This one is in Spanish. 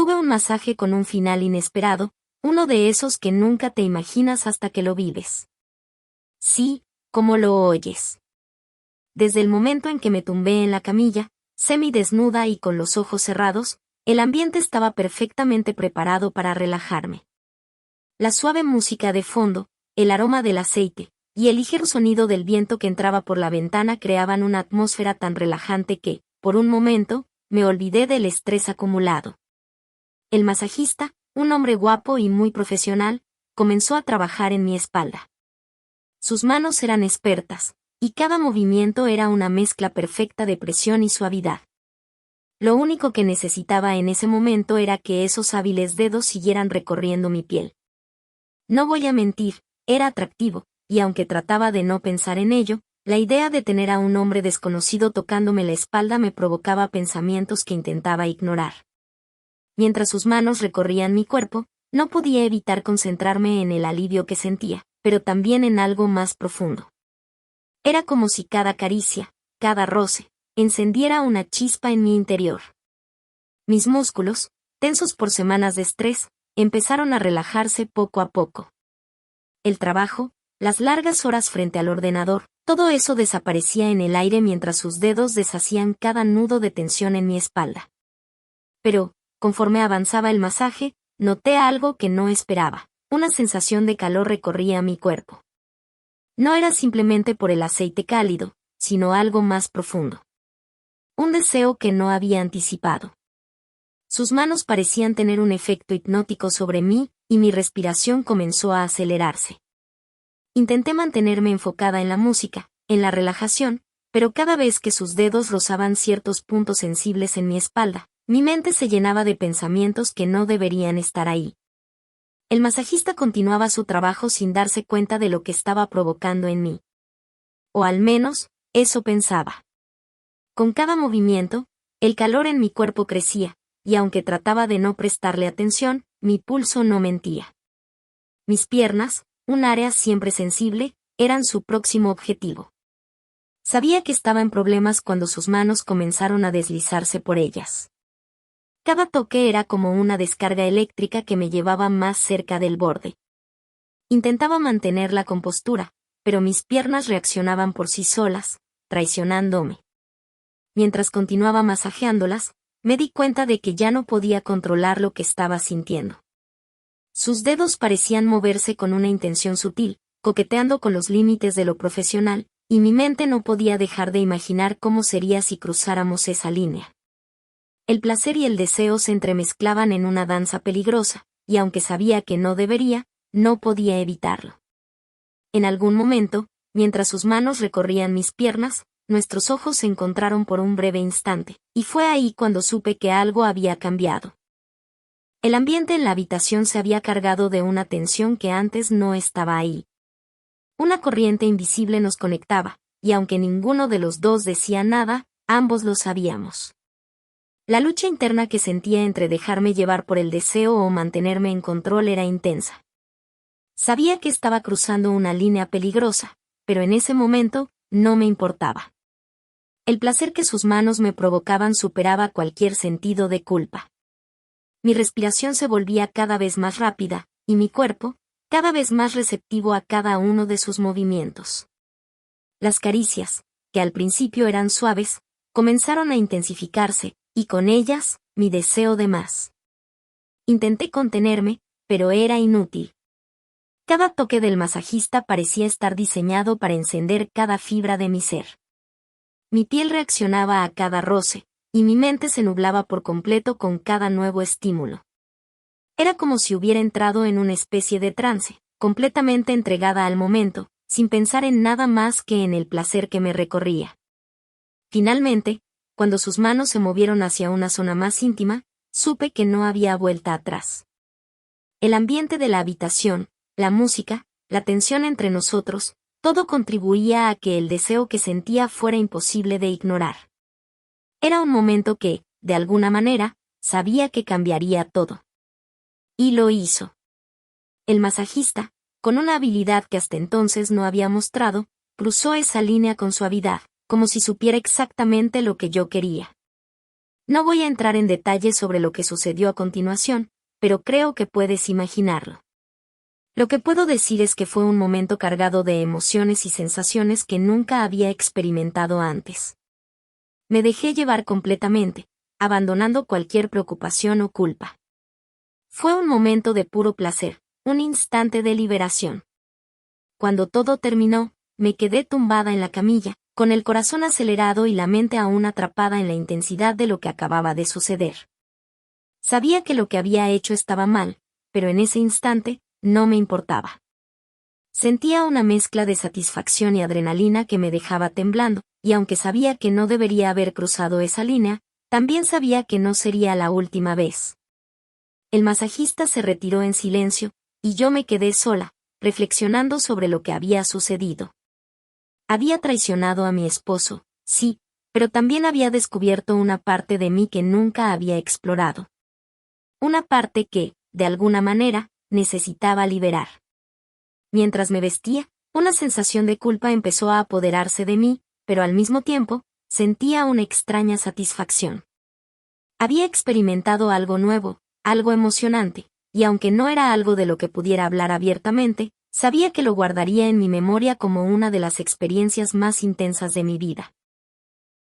Tuve un masaje con un final inesperado, uno de esos que nunca te imaginas hasta que lo vives. Sí, como lo oyes. Desde el momento en que me tumbé en la camilla, semidesnuda y con los ojos cerrados, el ambiente estaba perfectamente preparado para relajarme. La suave música de fondo, el aroma del aceite, y el ligero sonido del viento que entraba por la ventana creaban una atmósfera tan relajante que, por un momento, me olvidé del estrés acumulado. El masajista, un hombre guapo y muy profesional, comenzó a trabajar en mi espalda. Sus manos eran expertas, y cada movimiento era una mezcla perfecta de presión y suavidad. Lo único que necesitaba en ese momento era que esos hábiles dedos siguieran recorriendo mi piel. No voy a mentir, era atractivo, y aunque trataba de no pensar en ello, la idea de tener a un hombre desconocido tocándome la espalda me provocaba pensamientos que intentaba ignorar. Mientras sus manos recorrían mi cuerpo, no podía evitar concentrarme en el alivio que sentía, pero también en algo más profundo. Era como si cada caricia, cada roce, encendiera una chispa en mi interior. Mis músculos, tensos por semanas de estrés, empezaron a relajarse poco a poco. El trabajo, las largas horas frente al ordenador, todo eso desaparecía en el aire mientras sus dedos deshacían cada nudo de tensión en mi espalda. Pero, conforme avanzaba el masaje, noté algo que no esperaba. Una sensación de calor recorría mi cuerpo. No era simplemente por el aceite cálido, sino algo más profundo. Un deseo que no había anticipado. Sus manos parecían tener un efecto hipnótico sobre mí, y mi respiración comenzó a acelerarse. Intenté mantenerme enfocada en la música, en la relajación, pero cada vez que sus dedos rozaban ciertos puntos sensibles en mi espalda, mi mente se llenaba de pensamientos que no deberían estar ahí. El masajista continuaba su trabajo sin darse cuenta de lo que estaba provocando en mí. O al menos, eso pensaba. Con cada movimiento, el calor en mi cuerpo crecía, y aunque trataba de no prestarle atención, mi pulso no mentía. Mis piernas, un área siempre sensible, eran su próximo objetivo. Sabía que estaba en problemas cuando sus manos comenzaron a deslizarse por ellas. Cada toque era como una descarga eléctrica que me llevaba más cerca del borde. Intentaba mantener la compostura, pero mis piernas reaccionaban por sí solas, traicionándome. Mientras continuaba masajeándolas, me di cuenta de que ya no podía controlar lo que estaba sintiendo. Sus dedos parecían moverse con una intención sutil, coqueteando con los límites de lo profesional, y mi mente no podía dejar de imaginar cómo sería si cruzáramos esa línea. El placer y el deseo se entremezclaban en una danza peligrosa, y aunque sabía que no debería, no podía evitarlo. En algún momento, mientras sus manos recorrían mis piernas, nuestros ojos se encontraron por un breve instante, y fue ahí cuando supe que algo había cambiado. El ambiente en la habitación se había cargado de una tensión que antes no estaba ahí. Una corriente invisible nos conectaba, y aunque ninguno de los dos decía nada, ambos lo sabíamos. La lucha interna que sentía entre dejarme llevar por el deseo o mantenerme en control era intensa. Sabía que estaba cruzando una línea peligrosa, pero en ese momento, no me importaba. El placer que sus manos me provocaban superaba cualquier sentido de culpa. Mi respiración se volvía cada vez más rápida, y mi cuerpo, cada vez más receptivo a cada uno de sus movimientos. Las caricias, que al principio eran suaves, comenzaron a intensificarse, y con ellas, mi deseo de más. Intenté contenerme, pero era inútil. Cada toque del masajista parecía estar diseñado para encender cada fibra de mi ser. Mi piel reaccionaba a cada roce, y mi mente se nublaba por completo con cada nuevo estímulo. Era como si hubiera entrado en una especie de trance, completamente entregada al momento, sin pensar en nada más que en el placer que me recorría. Finalmente, cuando sus manos se movieron hacia una zona más íntima, supe que no había vuelta atrás. El ambiente de la habitación, la música, la tensión entre nosotros, todo contribuía a que el deseo que sentía fuera imposible de ignorar. Era un momento que, de alguna manera, sabía que cambiaría todo. Y lo hizo. El masajista, con una habilidad que hasta entonces no había mostrado, cruzó esa línea con suavidad, como si supiera exactamente lo que yo quería. No voy a entrar en detalles sobre lo que sucedió a continuación, pero creo que puedes imaginarlo. Lo que puedo decir es que fue un momento cargado de emociones y sensaciones que nunca había experimentado antes. Me dejé llevar completamente, abandonando cualquier preocupación o culpa. Fue un momento de puro placer, un instante de liberación. Cuando todo terminó, me quedé tumbada en la camilla, con el corazón acelerado y la mente aún atrapada en la intensidad de lo que acababa de suceder. Sabía que lo que había hecho estaba mal, pero en ese instante, no me importaba. Sentía una mezcla de satisfacción y adrenalina que me dejaba temblando, y aunque sabía que no debería haber cruzado esa línea, también sabía que no sería la última vez. El masajista se retiró en silencio, y yo me quedé sola, reflexionando sobre lo que había sucedido. Había traicionado a mi esposo, sí, pero también había descubierto una parte de mí que nunca había explorado. Una parte que, de alguna manera, necesitaba liberar. Mientras me vestía, una sensación de culpa empezó a apoderarse de mí, pero al mismo tiempo, sentía una extraña satisfacción. Había experimentado algo nuevo, algo emocionante, y aunque no era algo de lo que pudiera hablar abiertamente, sabía que lo guardaría en mi memoria como una de las experiencias más intensas de mi vida.